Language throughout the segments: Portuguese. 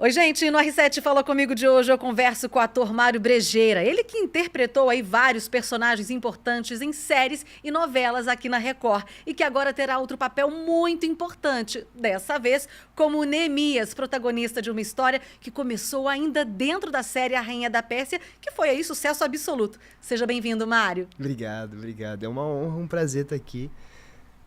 Oi, gente, no R7 Fala Comigo de hoje eu converso com o ator Mário Brejeira. Ele que interpretou aí vários personagens importantes em séries e novelas aqui na Record e que agora terá outro papel muito importante, dessa vez como Neemias, protagonista de uma história que começou ainda dentro da série A Rainha da Pérsia, que foi aí sucesso absoluto. Seja bem-vindo, Mário. Obrigado, obrigado. É uma honra, um prazer estar aqui,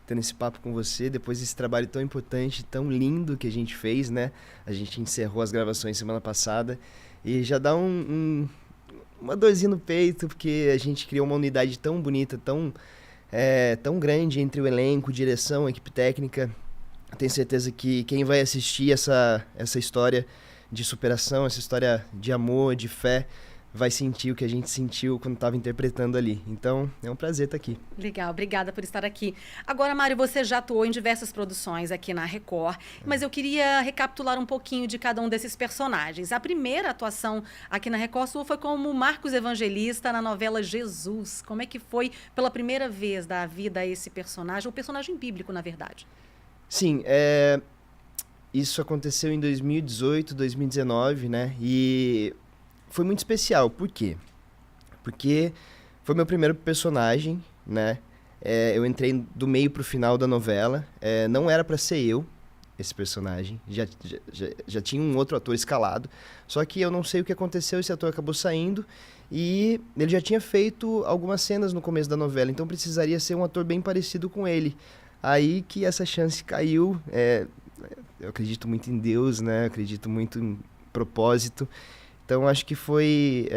tendo esse papo com você, depois desse trabalho tão importante, tão lindo que a gente fez, né? A gente encerrou as gravações semana passada e já dá uma dorzinha no peito, porque a gente criou uma unidade tão bonita, tão grande entre o elenco, direção, equipe técnica. Tenho certeza que quem vai assistir essa história de superação, essa história de amor, de fé, vai sentir o que a gente sentiu quando estava interpretando ali. Então, é um prazer estar aqui. Legal, obrigada por estar aqui. Agora, Mário, você já atuou em diversas produções aqui na Record, mas eu queria recapitular um pouquinho de cada um desses personagens. A primeira atuação aqui na Record sua foi como Marcos Evangelista na novela Jesus. Como é que foi pela primeira vez dar vida a esse personagem, um personagem bíblico, na verdade? Sim, isso aconteceu em 2018, 2019, né? E foi muito especial. Por quê? Porque foi meu primeiro personagem, né? Eu entrei do meio pro final da novela. Não era pra ser eu, esse personagem. Já tinha um outro ator escalado. Só que eu não sei o que aconteceu, esse ator acabou saindo. E ele já tinha feito algumas cenas no começo da novela. Então precisaria ser um ator bem parecido com ele. Aí que essa chance caiu. Eu acredito muito em Deus, né? Eu acredito muito em propósito. Então, acho que foi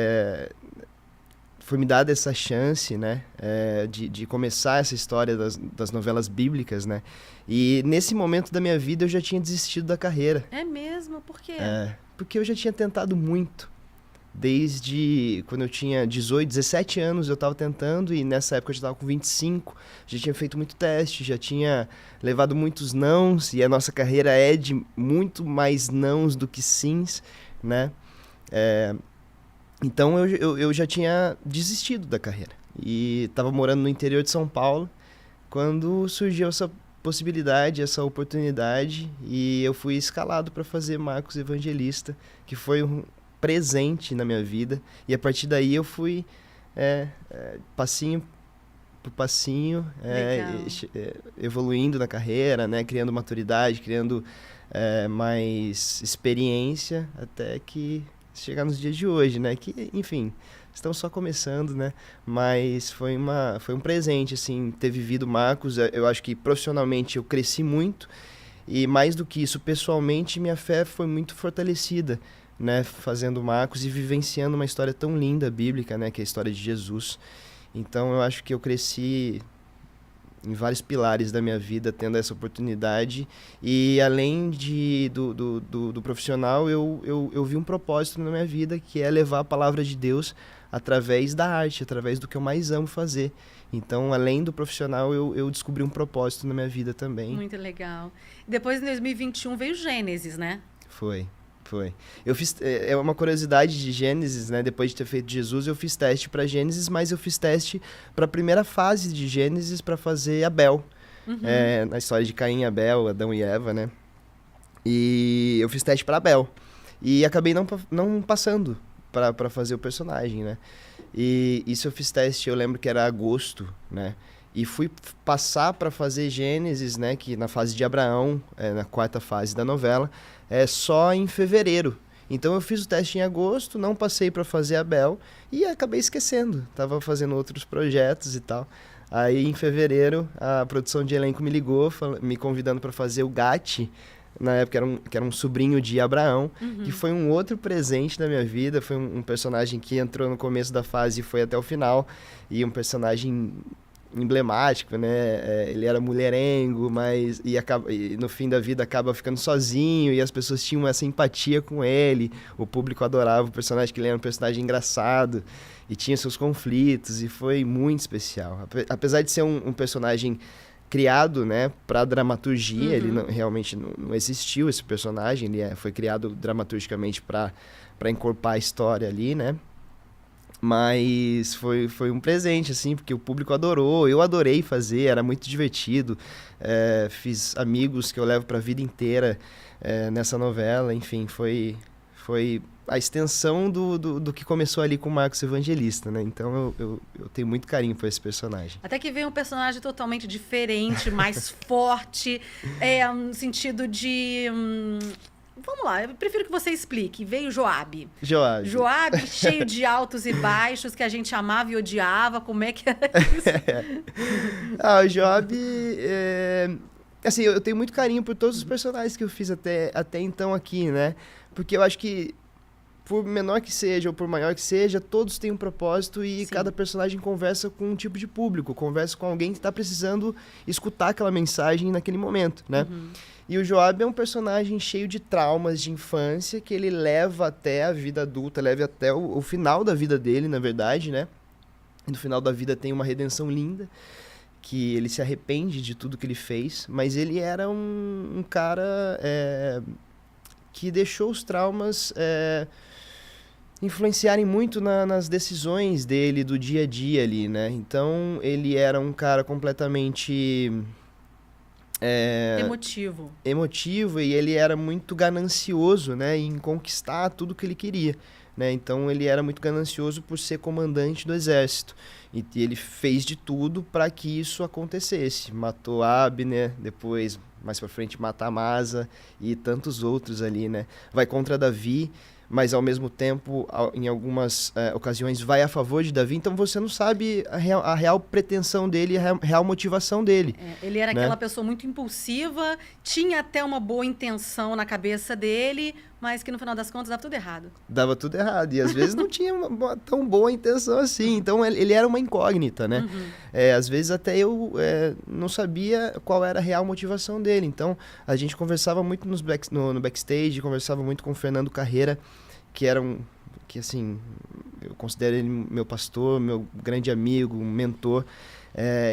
me dada essa chance, né, de começar essa história das novelas bíblicas, né, e nesse momento da minha vida eu já tinha desistido da carreira. É mesmo? Por quê? Porque eu já tinha tentado muito. Desde quando eu tinha 18, 17 anos eu estava tentando e nessa época eu já estava com 25, já tinha feito muito teste, já tinha levado muitos nãos e a nossa carreira é de muito mais nãos do que sims, né. Então eu já tinha desistido da carreira e estava morando no interior de São Paulo quando surgiu essa possibilidade, essa oportunidade e eu fui escalado para fazer Marcos Evangelista, que foi um presente na minha vida, e a partir daí eu fui passinho por passinho evoluindo na carreira, né, criando maturidade, criando mais experiência até que chegar nos dias de hoje, né? Que, enfim, estamos só começando, né? Mas foi um presente, assim, ter vivido Marcos. Eu acho que profissionalmente eu cresci muito e, mais do que isso, pessoalmente, minha fé foi muito fortalecida, né? Fazendo Marcos e vivenciando uma história tão linda, bíblica, né? Que é a história de Jesus. Então, eu acho que eu cresci em vários pilares da minha vida, tendo essa oportunidade. E além do profissional, eu vi um propósito na minha vida, que é levar a palavra de Deus através da arte, através do que eu mais amo fazer. Então, além do profissional, eu descobri um propósito na minha vida também. Muito legal. Depois, em 2021, veio Gênesis, né? Foi. Eu fiz, uma curiosidade de Gênesis, né? Depois de ter feito Jesus, eu fiz teste para Gênesis, mas eu fiz teste para a primeira fase de Gênesis para fazer Abel. Na história de Caim e Abel, Adão e Eva, né? E eu fiz teste para Abel. E acabei não passando para fazer o personagem, né? E isso eu fiz teste, eu lembro que era agosto, né? E fui passar para fazer Gênesis, né? Que na fase de Abraão, na quarta fase da novela, só em fevereiro. Então eu fiz o teste em agosto, não passei para fazer Abel e acabei esquecendo. Tava fazendo outros projetos e tal. Aí em fevereiro a produção de elenco me ligou, me convidando para fazer o Gati. Na época que era um sobrinho de Abraão, que foi um outro presente da minha vida. Foi um personagem que entrou no começo da fase e foi até o final. E um personagem emblemático, né? Ele era mulherengo, mas e no fim da vida acaba ficando sozinho e as pessoas tinham essa empatia com ele. O público adorava o personagem, que ele era um personagem engraçado e tinha seus conflitos e foi muito especial. Apesar de ser um personagem criado, né, para dramaturgia, ele realmente não existiu esse personagem, ele foi criado dramaturgicamente para encorpar a história ali, né? Mas foi um presente, assim, porque o público adorou, eu adorei fazer, era muito divertido. Fiz amigos que eu levo pra vida inteira nessa novela, enfim, foi a extensão do que começou ali com o Marcos Evangelista, né? Então eu tenho muito carinho por esse personagem. Até que veio um personagem totalmente diferente, mais forte, no sentido de... vamos lá, eu prefiro que você explique. Veio Joab. Joab, cheio de altos e baixos, que a gente amava e odiava. Como é que era isso? O Joab... Assim, eu tenho muito carinho por todos os personagens que eu fiz até então aqui, né? Porque eu acho que, por menor que seja ou por maior que seja, todos têm um propósito e Sim. cada personagem conversa com um tipo de público, conversa com alguém que está precisando escutar aquela mensagem naquele momento, né? Uhum. E o Joab é um personagem cheio de traumas de infância que ele leva até a vida adulta, leva até o final da vida dele, na verdade, né? E no final da vida tem uma redenção linda, que ele se arrepende de tudo que ele fez, mas ele era um cara que deixou os traumas influenciarem muito nas decisões dele do dia a dia ali, né? Então ele era um cara completamente... emotivo, e ele era muito ganancioso, né, em conquistar tudo que ele queria, né? Então ele era muito ganancioso por ser comandante do exército, e ele fez de tudo para que isso acontecesse. Matou Abner, depois mais para frente mata Amasa e tantos outros ali, né? Vai contra Davi, mas ao mesmo tempo, em algumas ocasiões, vai a favor de Davi. Então você não sabe a real pretensão dele, a real motivação dele. Ele era né? aquela pessoa muito impulsiva, tinha até uma boa intenção na cabeça dele, mas que no final das contas dava tudo errado. Dava tudo errado, e às vezes não tinha uma tão boa intenção assim. Então ele era uma incógnita, né? Uhum. Às vezes até eu não sabia qual era a real motivação dele. Então a gente conversava muito no backstage, conversava muito com o Fernando Carreira, que assim, eu considero ele meu pastor, meu grande amigo, um mentor.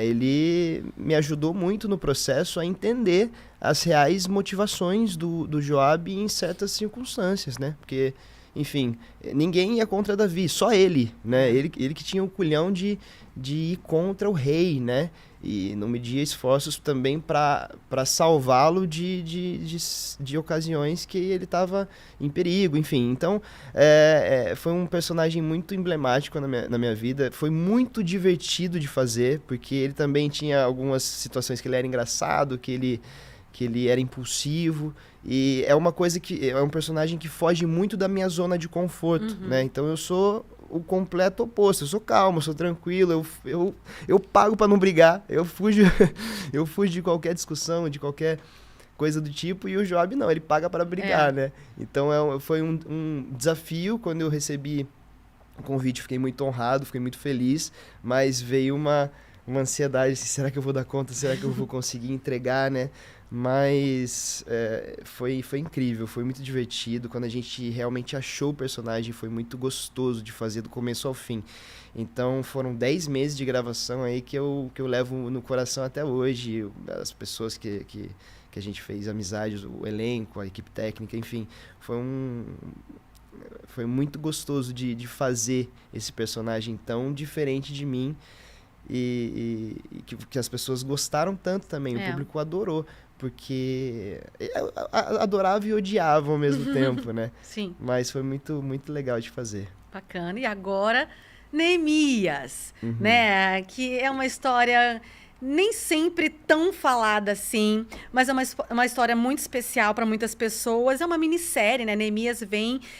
Ele me ajudou muito no processo a entender as reais motivações do Joab em certas circunstâncias, né? Porque, enfim, ninguém ia contra Davi, só ele, né? Ele que tinha o culhão de ir contra o rei, né? E não media esforços também para salvá-lo de ocasiões que ele estava em perigo, enfim. Então, foi um personagem muito emblemático na minha vida. Foi muito divertido de fazer, porque ele também tinha algumas situações que ele era engraçado, que ele era impulsivo. E é um personagem que foge muito da minha zona de conforto, né? Então, eu sou o completo oposto. Eu sou calmo, eu sou tranquilo, eu pago para não brigar, eu fujo de qualquer discussão, de qualquer coisa do tipo, e o Joab não, ele paga para brigar, né? Então foi um desafio. Quando eu recebi o convite, fiquei muito honrado, fiquei muito feliz, mas veio uma ansiedade, assim, será que eu vou dar conta, será que eu vou conseguir entregar, né? Mas foi incrível, foi muito divertido. Quando a gente realmente achou o personagem, foi muito gostoso de fazer do começo ao fim. Então foram 10 meses de gravação aí que eu levo no coração até hoje. As pessoas que a gente fez amizade, o elenco, a equipe técnica, enfim. Foi muito gostoso de fazer esse personagem tão diferente de mim. E que as pessoas gostaram tanto também, o público adorou, porque adorava e odiava ao mesmo tempo, né? Sim. Mas foi muito, muito legal de fazer. Bacana. E agora, Neemias, né? Que é uma história nem sempre tão falada assim, mas é uma história muito especial para muitas pessoas. É uma minissérie, né? Neemias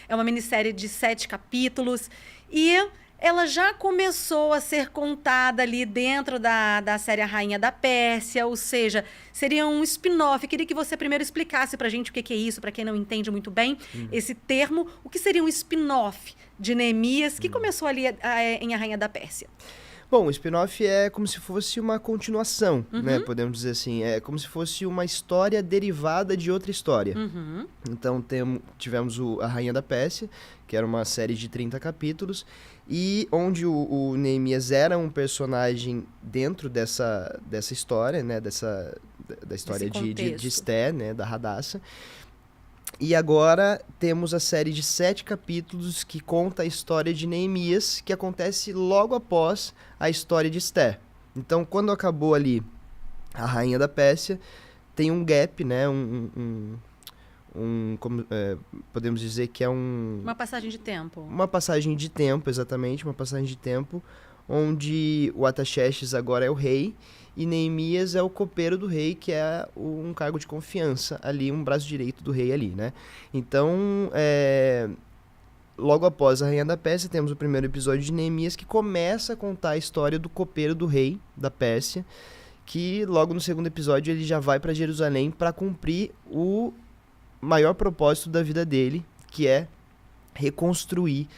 é uma minissérie de 7 capítulos e ela já começou a ser contada ali dentro da série A Rainha da Pérsia, ou seja, seria um spin-off. Queria que você primeiro explicasse pra gente o que é isso, para quem não entende muito bem esse termo. O que seria um spin-off de Neemias, que começou ali em A Rainha da Pérsia? Bom, o spin-off é como se fosse uma continuação, né? Podemos dizer assim. É como se fosse uma história derivada de outra história. Então, tivemos A Rainha da Pérsia, que era uma série de 30 capítulos, e onde o Neemias era um personagem dentro dessa história, né? Da história de Esté, né? Da Radassa. E agora temos a série de 7 capítulos que conta a história de Neemias, que acontece logo após a história de Esther. Então, quando acabou ali a Rainha da Pérsia, tem um gap, né? Podemos dizer que é Uma passagem de tempo. uma passagem de tempo, exatamente, uma passagem de tempo, onde o Artaxerxes agora é o rei e Neemias é o copeiro do rei, que é um cargo de confiança ali, um braço direito do rei ali, né? Então, logo após a Rainha da Pérsia, temos o primeiro episódio de Neemias, que começa a contar a história do copeiro do rei da Pérsia, que logo no segundo episódio ele já vai para Jerusalém para cumprir o maior propósito da vida dele, que é reconstruir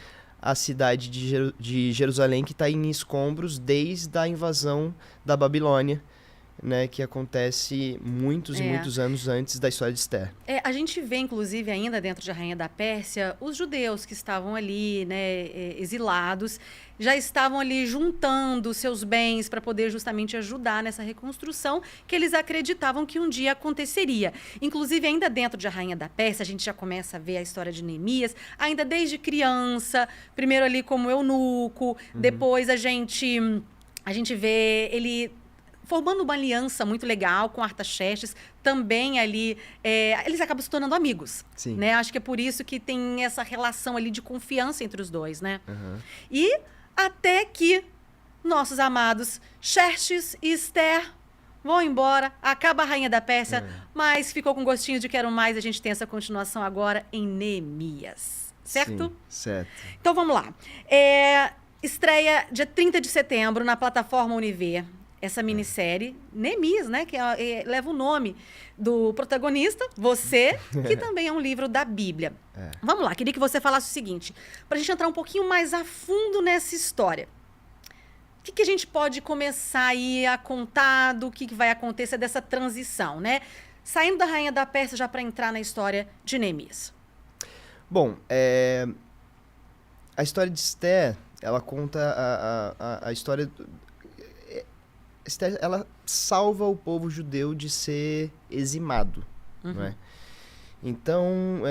a cidade de Jerusalém, que está em escombros desde a invasão da Babilônia, né, que acontece muitos e muitos anos antes da história de Esther. A gente vê, inclusive, ainda dentro de A Rainha da Pérsia, os judeus que estavam ali, né, exilados, já estavam ali juntando seus bens para poder justamente ajudar nessa reconstrução que eles acreditavam que um dia aconteceria. Inclusive, ainda dentro de A Rainha da Pérsia, a gente já começa a ver a história de Neemias, ainda desde criança, primeiro ali como eunuco, depois a gente vê ele formando uma aliança muito legal com Artaxerxes, também ali, eles acabam se tornando amigos, Sim. né? Acho que é por isso que tem essa relação ali de confiança entre os dois, né? E até que nossos amados Xerxes e Esther vão embora, acaba a Rainha da Pérsia, mas ficou com gostinho de quero mais, a gente tem essa continuação agora em Neemias, certo? Sim, certo. Então vamos lá. Estreia dia 30 de setembro na plataforma Univer. Essa minissérie, Neemias, né? Que leva o nome do protagonista, você, que também é um livro da Bíblia. Vamos lá, queria que você falasse o seguinte, para a gente entrar um pouquinho mais a fundo nessa história. O que a gente pode começar aí a contar do que vai acontecer dessa transição, né? Saindo da Rainha da Pérsia já para entrar na história de Neemias. Bom, a história de Esther, ela conta a história... Esther, ela salva o povo judeu de ser eximado, não é? Então,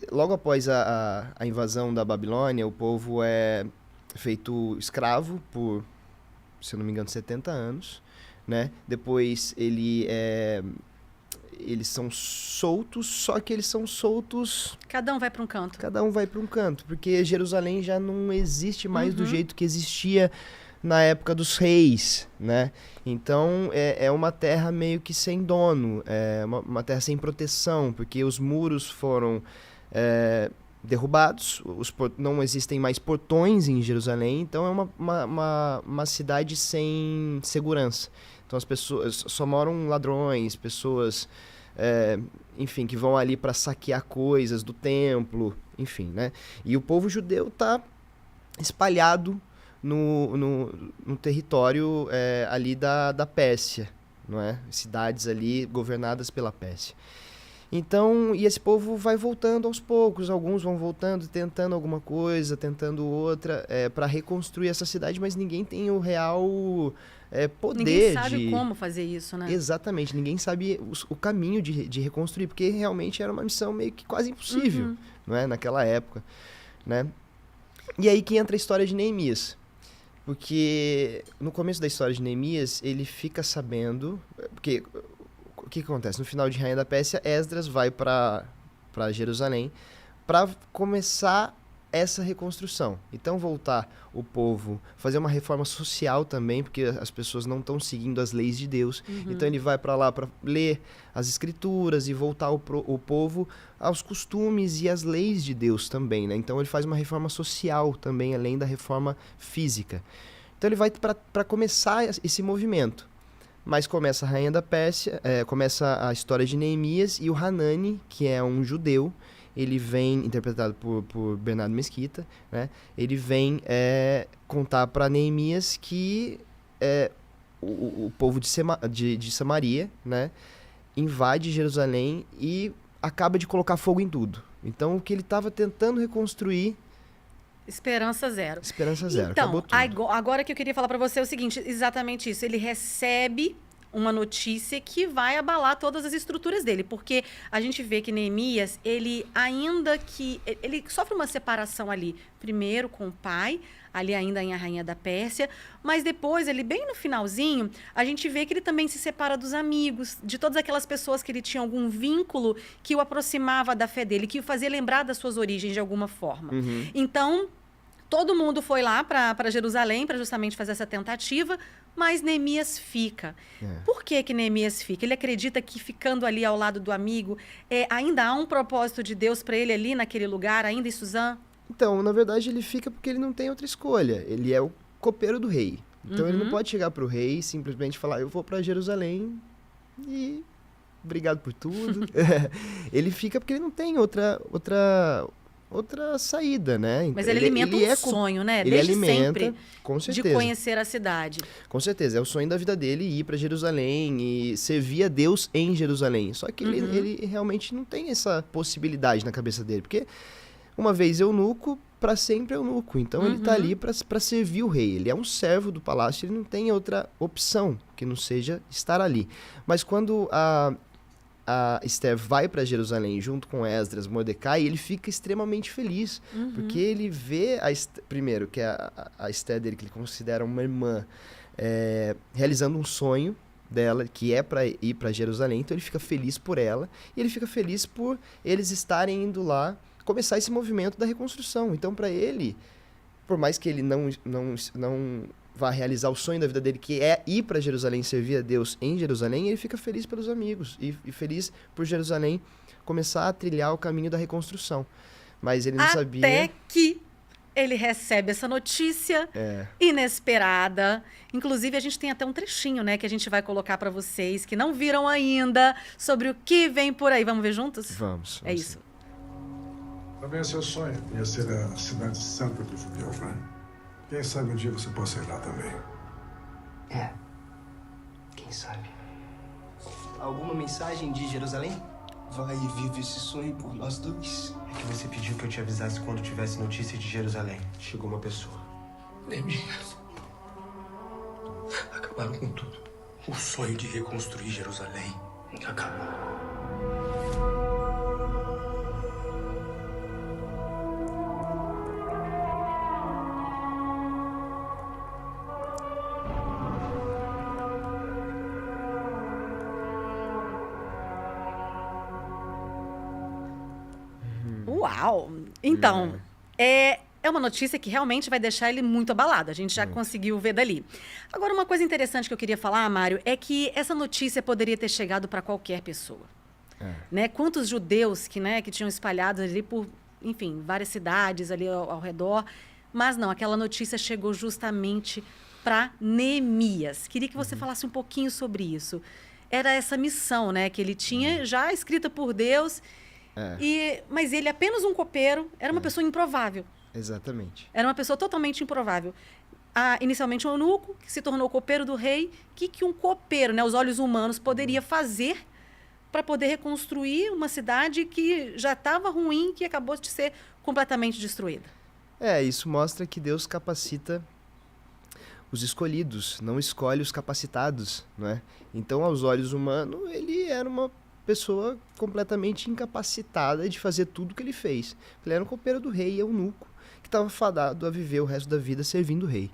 logo após a invasão da Babilônia, o povo é feito escravo por, se eu não me engano, 70 anos, né? Depois eles são soltos, só que eles são soltos... Cada um vai para um canto. Cada um vai para um canto, porque Jerusalém já não existe mais do jeito que existia na época dos reis, né? Então, é uma terra meio que sem dono, é uma terra sem proteção, porque os muros foram derrubados, não existem mais portões em Jerusalém, então é uma cidade sem segurança. Então, as pessoas só moram ladrões, pessoas, enfim, que vão ali para saquear coisas do templo, enfim, né? E o povo judeu está espalhado no território ali da Pérsia, não é? Cidades ali governadas pela Pérsia. Então, e esse povo vai voltando aos poucos, alguns vão voltando, tentando alguma coisa, tentando outra, para reconstruir essa cidade, mas ninguém tem o real poder ninguém sabe como fazer isso, né? Exatamente, ninguém sabe o caminho de reconstruir, porque realmente era uma missão meio que quase impossível, não é? Naquela época, né? E aí que entra a história de Neemias. Porque no começo da história de Neemias, ele fica sabendo... Porque o que acontece? No final de Rainha da Pérsia, Esdras vai para Jerusalém para começar essa reconstrução. Então, voltar o povo, fazer uma reforma social também, porque as pessoas não estão seguindo as leis de Deus. Então, ele vai para lá para ler as escrituras e voltar o povo aos costumes e às leis de Deus também, né? Então, ele faz uma reforma social também, além da reforma física. Então, ele vai para começar esse movimento. Mas começa a Rainha da Pérsia, começa a história de Neemias e o Hanani, que é um judeu, ele vem, interpretado por Bernardo Mesquita, né? Ele vem contar para Neemias que o povo de Samaria, né, invade Jerusalém e acaba de colocar fogo em tudo. Então, o que ele estava tentando reconstruir... Esperança zero. Esperança zero, então, acabou tudo. Agora que eu queria falar para você é o seguinte, exatamente isso. Ele recebe uma notícia que vai abalar todas as estruturas dele, porque a gente vê que Neemias, ele sofre uma separação ali, primeiro com o pai, ali ainda em A Rainha da Pérsia, mas depois, ele bem no finalzinho, a gente vê que ele também se separa dos amigos, de todas aquelas pessoas que ele tinha algum vínculo que o aproximava da fé dele, que o fazia lembrar das suas origens de alguma forma. Então, todo mundo foi lá para Jerusalém para justamente fazer essa tentativa, mas Neemias fica. Por que Neemias fica? Ele acredita que ficando ali ao lado do amigo, ainda há um propósito de Deus para ele ali naquele lugar, ainda em Suzã? Então, na verdade, ele fica porque ele não tem outra escolha. Ele é o copeiro do rei. Então, ele não pode chegar para o rei e simplesmente falar, eu vou para Jerusalém e obrigado por tudo. Ele fica porque ele não tem outra saída, né? Mas ele alimenta um sonho, né? Ele Desde alimenta, sempre, com certeza. de conhecer a cidade. Com certeza, é o sonho da vida dele ir para Jerusalém e servir a Deus em Jerusalém. Só que ele realmente não tem essa possibilidade na cabeça dele, porque uma vez eunuco, para sempre eunuco. Então ele está ali para servir o rei. Ele é um servo do palácio, ele não tem outra opção que não seja estar ali. Mas quando a Esther vai para Jerusalém junto com Esdras, Mordecai, ele fica extremamente feliz, porque ele vê, primeiro, que a Esther dele, que ele considera uma irmã, realizando um sonho dela, que é para ir para Jerusalém, então ele fica feliz por ela, e ele fica feliz por eles estarem indo lá, começar esse movimento da reconstrução. Então, para ele, por mais que ele não vá realizar o sonho da vida dele, que é ir para Jerusalém, servir a Deus em Jerusalém, ele fica feliz pelos amigos e feliz por Jerusalém começar a trilhar o caminho da reconstrução. Mas ele não sabia... Até que ele recebe essa notícia inesperada. Inclusive, a gente tem até um trechinho, né, que a gente vai colocar para vocês que não viram ainda sobre o que vem por aí. Vamos ver juntos? Vamos. É isso. Também é seu sonho conhecer a cidade santa dos judeus, né? Quem sabe um dia você possa ir lá também. Quem sabe. Alguma mensagem de Jerusalém? Vai e vive esse sonho por nós dois. É que você pediu que eu te avisasse quando tivesse notícia de Jerusalém. Chegou uma pessoa. Neemias. Acabaram com tudo. O sonho de reconstruir Jerusalém acabou. Uau! Então, é uma notícia que realmente vai deixar ele muito abalado. A gente já conseguiu ver dali. Agora, uma coisa interessante que eu queria falar, Mário, é que essa notícia poderia ter chegado para qualquer pessoa. Né? Quantos judeus que tinham espalhados ali por, enfim, várias cidades ali ao redor. Mas não, aquela notícia chegou justamente para Neemias. Queria que você falasse um pouquinho sobre isso. Era essa missão, né, que ele tinha já escrita por Deus... Mas ele, apenas um copeiro, era uma pessoa improvável. Exatamente. Era uma pessoa totalmente improvável. Inicialmente um eunuco, que se tornou copeiro do rei. O que um copeiro, né, os olhos humanos, poderia fazer para poder reconstruir uma cidade que já estava ruim, que acabou de ser completamente destruída? Isso mostra que Deus capacita os escolhidos, não escolhe os capacitados, não é? Então, aos olhos humanos, ele era uma pessoa completamente incapacitada de fazer tudo o que ele fez. Ele era um copeiro do rei, eunuco, que estava fadado a viver o resto da vida servindo o rei,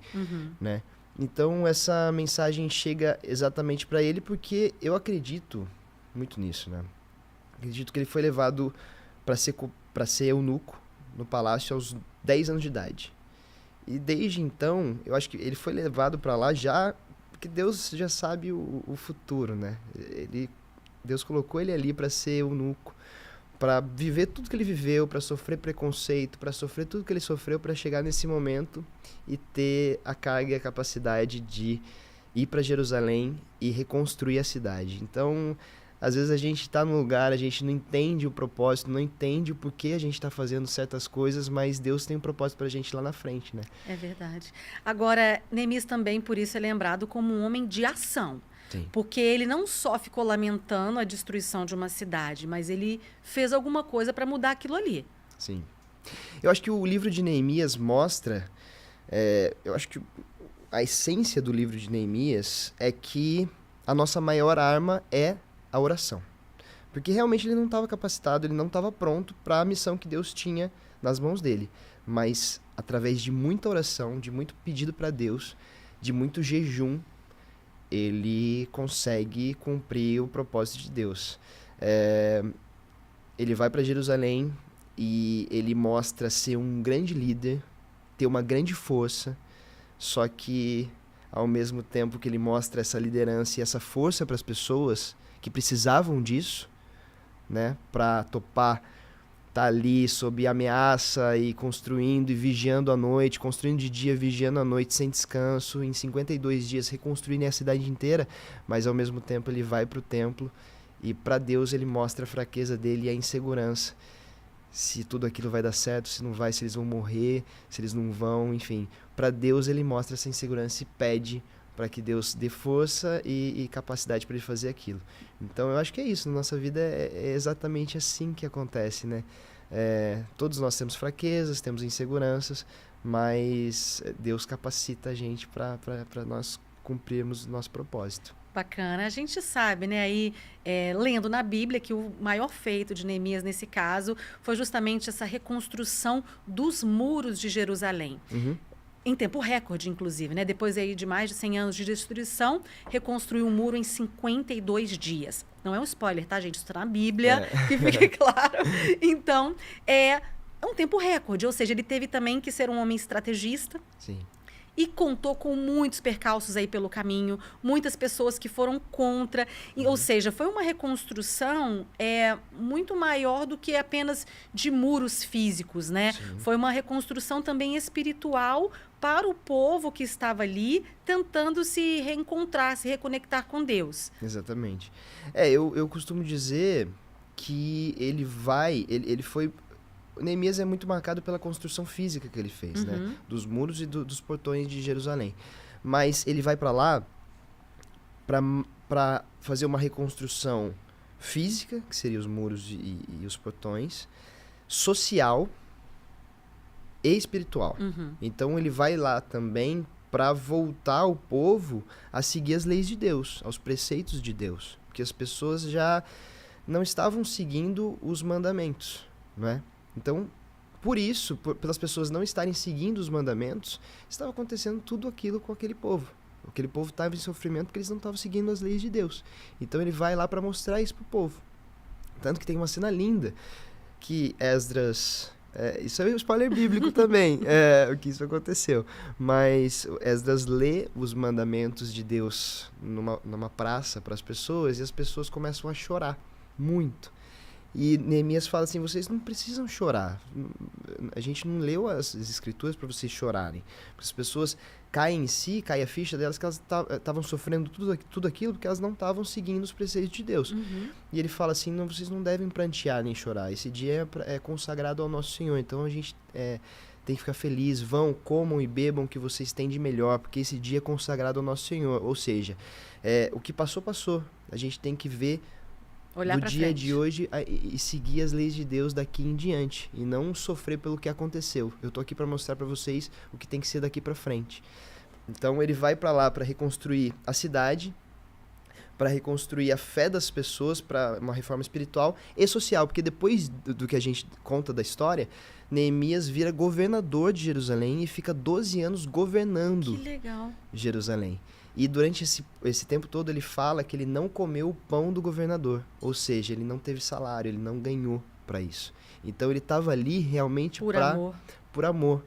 né? Então, essa mensagem chega exatamente para ele porque eu acredito muito nisso, né? Acredito que ele foi levado para ser eunuco no palácio aos 10 anos de idade. E desde então, eu acho que ele foi levado para lá já porque Deus já sabe o futuro, né? Deus colocou ele ali para ser eunuco, para viver tudo que ele viveu, para sofrer preconceito, para sofrer tudo que ele sofreu, para chegar nesse momento e ter a carga e a capacidade de ir para Jerusalém e reconstruir a cidade. Então, às vezes a gente está num lugar, a gente não entende o propósito, não entende o porquê a gente está fazendo certas coisas, mas Deus tem um propósito para a gente lá na frente, né? É verdade. Agora, Neemias também, por isso, é lembrado como um homem de ação. Sim. Porque ele não só ficou lamentando a destruição de uma cidade, mas ele fez alguma coisa para mudar aquilo ali. Sim. Eu acho que o livro de Neemias mostra... eu acho que a essência do livro de Neemias é que a nossa maior arma é a oração. Porque realmente ele não estava capacitado, ele não estava pronto para a missão que Deus tinha nas mãos dele. Mas através de muita oração, de muito pedido para Deus, de muito jejum, ele consegue cumprir o propósito de Deus. Ele vai para Jerusalém e ele mostra ser um grande líder, ter uma grande força, só que ao mesmo tempo que ele mostra essa liderança e essa força para as pessoas que precisavam disso, né, para topar tá ali sob ameaça e construindo e vigiando à noite, construindo de dia, vigiando à noite sem descanso, em 52 dias reconstruindo a cidade inteira, mas ao mesmo tempo ele vai para o templo e para Deus ele mostra a fraqueza dele e a insegurança. Se tudo aquilo vai dar certo, se não vai, se eles vão morrer, se eles não vão, enfim. Para Deus ele mostra essa insegurança e pede para que Deus dê força e capacidade para ele fazer aquilo. Então eu acho que é isso, na nossa vida é exatamente assim que acontece, né? Todos nós temos fraquezas, temos inseguranças, mas Deus capacita a gente para nós cumprirmos o nosso propósito. Bacana. A gente sabe, né, aí, lendo na Bíblia, que o maior feito de Neemias, nesse caso, foi justamente essa reconstrução dos muros de Jerusalém. Uhum. Em tempo recorde, inclusive, né? Depois aí de mais de 100 anos de destruição, reconstruiu o muro em 52 dias. Não é um spoiler, tá, gente? Isso está na Bíblia, que fique claro. Então, é um tempo recorde, ou seja, ele teve também que ser um homem estrategista. Sim. E contou com muitos percalços aí pelo caminho, muitas pessoas que foram contra. Ou seja, foi uma reconstrução muito maior do que apenas de muros físicos, né? Sim. Foi uma reconstrução também espiritual para o povo que estava ali, tentando se reencontrar, se reconectar com Deus. Exatamente. Eu costumo dizer que ele foi... Neemias é muito marcado pela construção física que ele fez, né? Dos muros e dos portões de Jerusalém. Mas ele vai para lá para fazer uma reconstrução física, que seria os muros e os portões, social e espiritual. Então ele vai lá também para voltar o povo a seguir as leis de Deus, aos preceitos de Deus. Porque as pessoas já não estavam seguindo os mandamentos, não é? Então, por isso, pelas pessoas não estarem seguindo os mandamentos, estava acontecendo tudo aquilo com aquele povo. Aquele povo estava em sofrimento porque eles não estavam seguindo as leis de Deus. Então ele vai lá para mostrar isso para o povo. Tanto que tem uma cena linda que Esdras... isso é um spoiler bíblico também, o que isso aconteceu. Mas Esdras lê os mandamentos de Deus numa praça para as pessoas e as pessoas começam a chorar muito. E Neemias fala assim, vocês não precisam chorar. A gente não leu as escrituras para vocês chorarem. Porque as pessoas caem em si, cai a ficha delas que elas estavam sofrendo tudo aquilo porque elas não estavam seguindo os preceitos de Deus. E ele fala assim, vocês não devem prantear nem chorar. Esse dia é consagrado ao nosso Senhor. Então a gente tem que ficar feliz. Vão, comam e bebam o que vocês têm de melhor, porque esse dia é consagrado ao nosso Senhor. Ou seja, o que passou, passou. A gente tem que ver do dia frente. De hoje e seguir as leis de Deus daqui em diante e não sofrer pelo que aconteceu. Eu tô aqui para mostrar para vocês o que tem que ser daqui para frente. Então ele vai para lá para reconstruir a cidade, para reconstruir a fé das pessoas, para uma reforma espiritual e social, porque depois do que a gente conta da história, Neemias vira governador de Jerusalém e fica 12 anos governando Que legal. Jerusalém. E durante esse tempo todo ele fala que ele não comeu o pão do governador. Ou seja, ele não teve salário, ele não ganhou para isso. Então ele estava ali realmente por amor.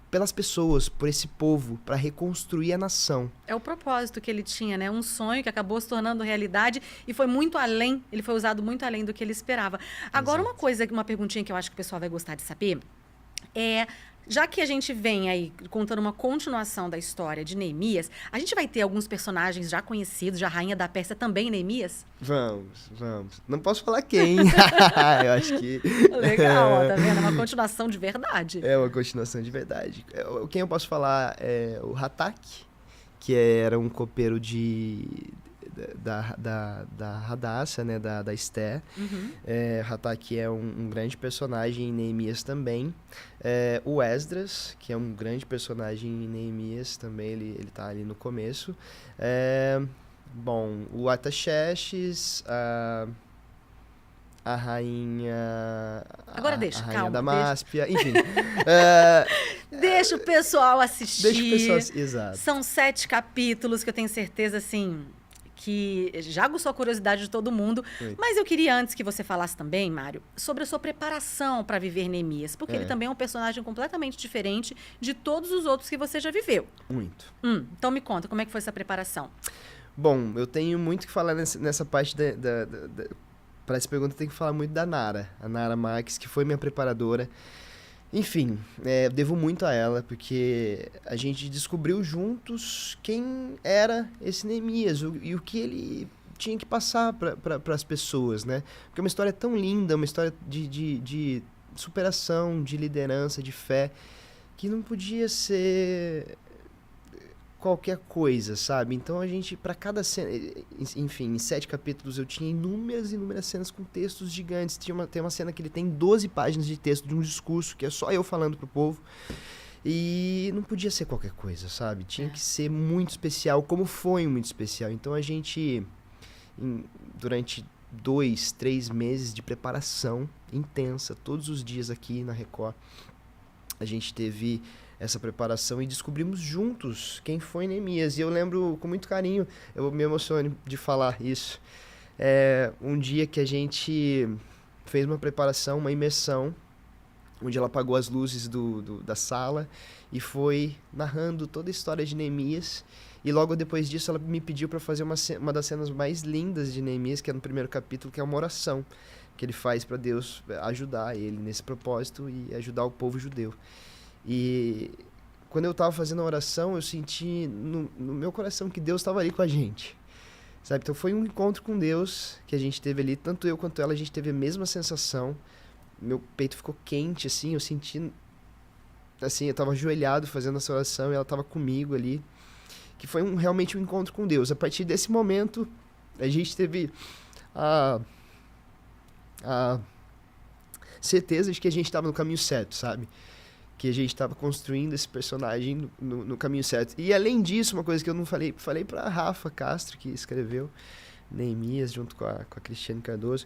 Pelas pessoas, por esse povo, para reconstruir a nação. É o propósito que ele tinha, né? Um sonho que acabou se tornando realidade e foi muito além, ele foi usado muito além do que ele esperava. Agora, uma perguntinha que eu acho que o pessoal vai gostar de saber já que a gente vem aí contando uma continuação da história de Neemias, a gente vai ter alguns personagens já conhecidos, já Rainha da Pérsia também, Neemias? Vamos. Não posso falar quem. Eu acho que... Legal, ó, tá vendo? É uma continuação de verdade. É uma continuação de verdade. Quem eu posso falar é o Hatak, que era um copeiro da Hadassah, né, da Esther. Uhum. Hatak é um grande personagem em Neemias também. O Esdras, que é um grande personagem em Neemias também, ele tá ali no começo. Bom, o Artaxerxes, a rainha... Agora deixa, a rainha calma, da Máspia, enfim. Deixa o pessoal assistir. Deixa o pessoal... Exato. São 7 capítulos que eu tenho certeza, assim, que já aguçou a curiosidade de todo mundo. Muito. Mas eu queria antes que você falasse também, Mário, sobre a sua preparação para viver Neemias. Porque ele também é um personagem completamente diferente de todos os outros que você já viveu. Muito. Então me conta, como é que foi essa preparação? Bom, eu tenho muito que falar nessa parte para essa pergunta, eu tenho que falar muito da Nara. A Nara Marques, que foi minha preparadora. Enfim, eu devo muito a ela, porque a gente descobriu juntos quem era esse Neemias e o que ele tinha que passar para as pessoas, né? Porque é uma história tão linda, uma história de superação, de liderança, de fé, que não podia ser qualquer coisa, sabe? Então a gente, para cada cena, enfim, em 7 capítulos eu tinha inúmeras cenas com textos gigantes. Tem uma cena que ele tem 12 páginas de texto de um discurso, que é só eu falando pro povo. E não podia ser qualquer coisa, sabe? Tinha que ser muito especial, como foi muito especial. Então a gente, durante 2, 3 meses de preparação intensa, todos os dias aqui na Record, a gente teve essa preparação e descobrimos juntos quem foi Neemias. E eu lembro com muito carinho, eu me emociono de falar isso. Um dia que a gente fez uma preparação, uma imersão, onde ela apagou as luzes da sala e foi narrando toda a história de Neemias. E logo depois disso ela me pediu para fazer uma das cenas mais lindas de Neemias, que é no primeiro capítulo, que é uma oração que ele faz para Deus ajudar ele nesse propósito e ajudar o povo judeu. E quando eu estava fazendo a oração, eu senti no meu coração que Deus estava ali com a gente, sabe? Então foi um encontro com Deus que a gente teve ali, tanto eu quanto ela, a gente teve a mesma sensação. Meu peito ficou quente, assim, eu senti, assim, eu estava ajoelhado fazendo essa oração e ela estava comigo ali, que foi realmente um encontro com Deus. A partir desse momento, a gente teve a certeza de que a gente estava no caminho certo, sabe? Que a gente estava construindo esse personagem no caminho certo. E além disso, uma coisa que eu não falei para Rafa Castro, que escreveu Neemias junto com a Cristiane Cardoso,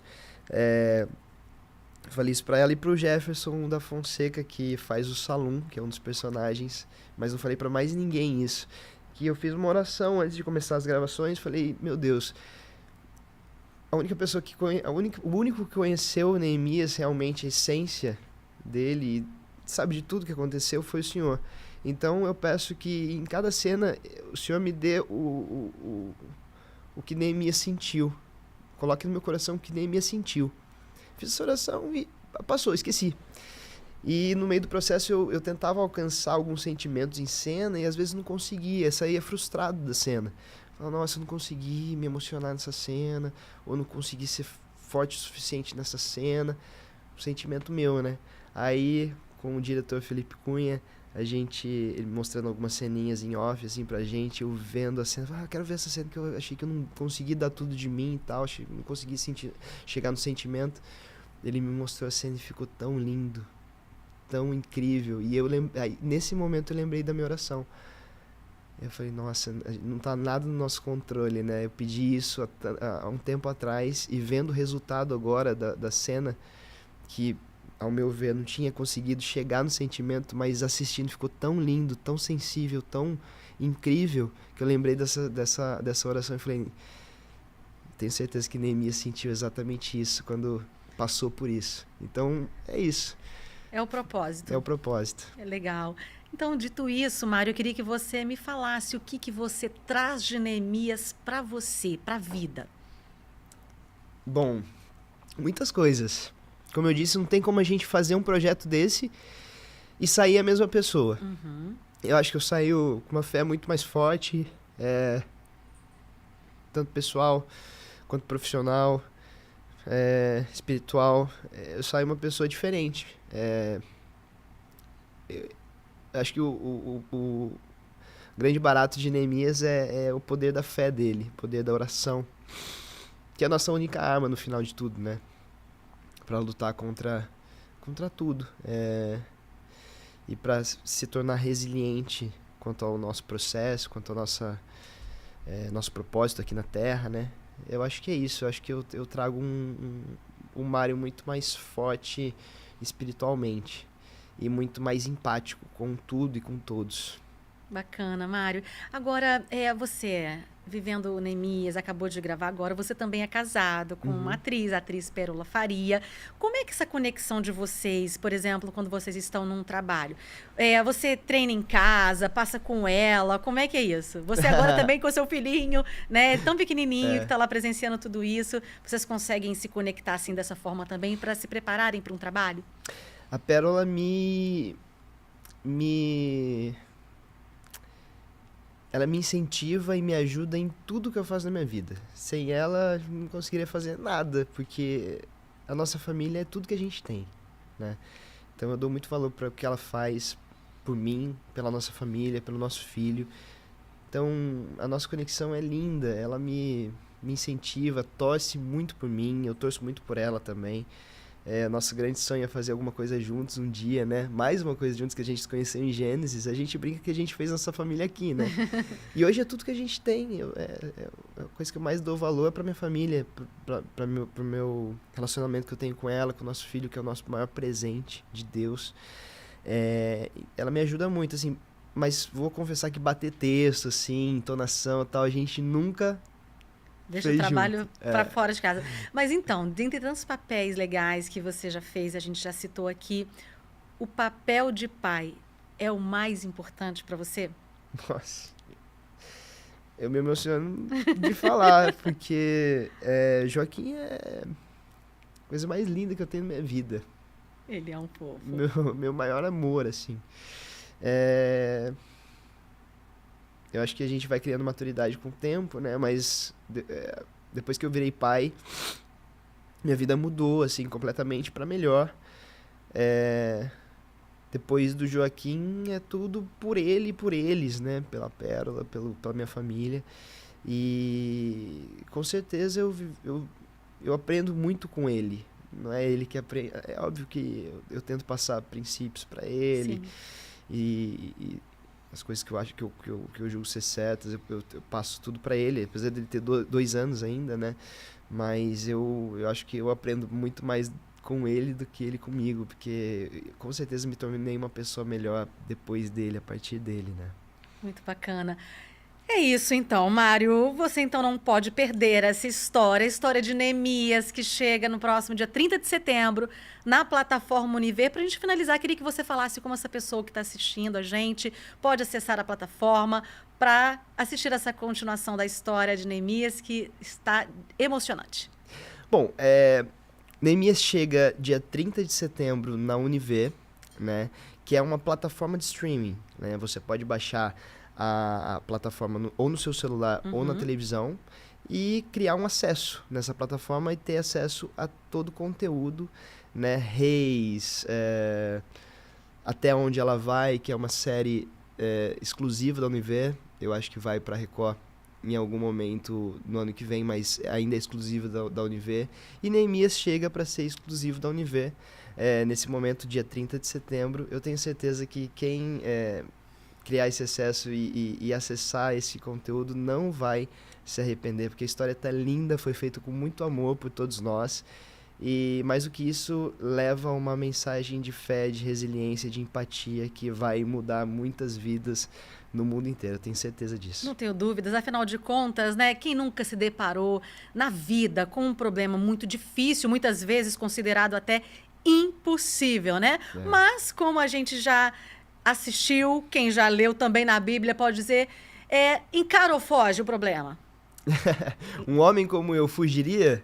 falei isso para ela e para o Jefferson da Fonseca, que faz o Salum, que é um dos personagens, mas não falei para mais ninguém isso. Que eu fiz uma oração antes de começar as gravações, falei, meu Deus, o único que conheceu Neemias realmente, a essência dele, sabe de tudo que aconteceu, foi o Senhor. Então eu peço que em cada cena o Senhor me dê o que Neemias sentiu. Coloque no meu coração o que Neemias sentiu. Fiz essa oração e passou, esqueci. E no meio do processo eu tentava alcançar alguns sentimentos em cena e às vezes não conseguia, saía frustrado da cena. Falava, nossa, eu não consegui me emocionar nessa cena, ou não consegui ser forte o suficiente nessa cena. Um sentimento meu, né? Aí, com o diretor Felipe Cunha, ele mostrando algumas ceninhas em off, assim, pra gente, eu vendo a cena, quero ver essa cena que eu achei que eu não consegui dar tudo de mim e tal, não consegui chegar no sentimento. Ele me mostrou a cena e ficou tão lindo, tão incrível. E nesse momento eu lembrei da minha oração. Eu falei, nossa, não tá nada no nosso controle, né? Eu pedi isso há um tempo atrás e vendo o resultado agora da cena, que, ao meu ver, não tinha conseguido chegar no sentimento, mas assistindo ficou tão lindo, tão sensível, tão incrível, que eu lembrei dessa oração e falei, tenho certeza que Neemias sentiu exatamente isso quando passou por isso. Então, é isso. É o propósito. É o propósito. É legal. Então, dito isso, Mário, eu queria que você me falasse o que você traz de Neemias para você, para a vida. Bom, muitas coisas. Como eu disse, não tem como a gente fazer um projeto desse e sair a mesma pessoa. Uhum. Eu acho que eu saio com uma fé muito mais forte, tanto pessoal quanto profissional, espiritual. Eu saio uma pessoa diferente. Acho que O grande barato de Neemias é o poder da fé dele, o poder da oração, que é a nossa única arma no final de tudo, né? Para lutar contra tudo. E para se tornar resiliente quanto ao nosso processo, quanto ao nosso propósito aqui na Terra, né? Eu acho que é isso. Eu acho que eu trago um Mário muito mais forte espiritualmente e muito mais empático com tudo e com todos. Bacana, Mário. Agora, você, vivendo o Neemias, acabou de gravar agora, você também é casado com uma atriz, a atriz Pérola Faria. Como é que essa conexão de vocês, por exemplo, quando vocês estão num trabalho? Você treina em casa, passa com ela, como é que é isso? Você agora também com o seu filhinho, né, tão pequenininho, que está lá presenciando tudo isso, vocês conseguem se conectar assim dessa forma também para se prepararem para um trabalho? A Pérola ela me incentiva e me ajuda em tudo que eu faço na minha vida. Sem ela, eu não conseguiria fazer nada, porque a nossa família é tudo que a gente tem, né? Então eu dou muito valor para o que ela faz por mim, pela nossa família, pelo nosso filho. Então a nossa conexão é linda, ela me incentiva, torce muito por mim, eu torço muito por ela também. Nosso grande sonho é fazer alguma coisa juntos um dia, né? Mais uma coisa juntos que a gente se conheceu em Gênesis. A gente brinca que a gente fez nossa família aqui, né? E hoje é tudo que a gente tem. A coisa que eu mais dou valor é pra minha família, pro meu relacionamento que eu tenho com ela, com o nosso filho, que é o nosso maior presente de Deus. Ela me ajuda muito, assim. Mas vou confessar que bater texto, assim, entonação e tal, a gente nunca... Deixa o trabalho para fora de casa. Mas então, dentre tantos papéis legais que você já fez, a gente já citou aqui, o papel de pai é o mais importante para você? Nossa, eu me emociono de falar, porque Joaquim é a coisa mais linda que eu tenho na minha vida. Ele é um fofo. Meu maior amor, assim. Eu acho que a gente vai criando maturidade com o tempo, né? Mas depois que eu virei pai, minha vida mudou, assim, completamente para melhor. Depois do Joaquim, é tudo por ele e por eles, né? Pela Pérola, pela minha família. E com certeza eu aprendo muito com ele. Não é ele que aprende. É óbvio que eu tento passar princípios para ele. Sim. E as coisas que eu acho que eu julgo ser certas, eu passo tudo para ele, apesar dele ter 2 anos ainda, né? Mas eu acho que eu aprendo muito mais com ele do que ele comigo, porque com certeza me tornei uma pessoa melhor depois dele, a partir dele, né? Muito bacana. É isso então, Mário. Você então não pode perder essa história, a história de Neemias, que chega no próximo dia 30 de setembro na plataforma Univer. Para a gente finalizar, queria que você falasse como essa pessoa que está assistindo a gente pode acessar a plataforma para assistir essa continuação da história de Neemias, que está emocionante. Bom, Neemias chega dia 30 de setembro na Univer, né? Que é uma plataforma de streaming, né? Você pode baixar a plataforma ou no seu celular ou na televisão e criar um acesso nessa plataforma e ter acesso a todo o conteúdo, né? Reis, Até Onde Ela Vai, que é uma série exclusiva da Univer. Eu acho que vai para a Record em algum momento no ano que vem, mas ainda é exclusiva da Univer. E Neemias chega para ser exclusivo da Univer nesse momento, dia 30 de setembro. Eu tenho certeza que quem criar esse acesso e acessar esse conteúdo não vai se arrepender, porque a história tá linda, foi feita com muito amor por todos nós. E mais do que isso, leva uma mensagem de fé, de resiliência, de empatia que vai mudar muitas vidas no mundo inteiro, eu tenho certeza disso. Não tenho dúvidas, afinal de contas, né, quem nunca se deparou na vida com um problema muito difícil, muitas vezes considerado até impossível, né? Mas como a gente já assistiu, quem já leu também na Bíblia pode dizer, encara ou foge o problema? Um homem como eu fugiria?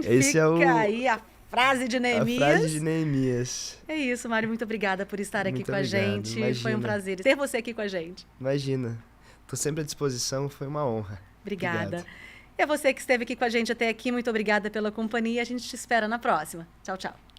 Esse fica aí a frase de Neemias. A frase de Neemias. É isso, Mário, muito obrigada por estar aqui com a gente. Imagina. Foi um prazer ter você aqui com a gente. Imagina, estou sempre à disposição, foi uma honra. Obrigada. Obrigado. E a você que esteve aqui com a gente até aqui, muito obrigada pela companhia. A gente te espera na próxima. Tchau, tchau.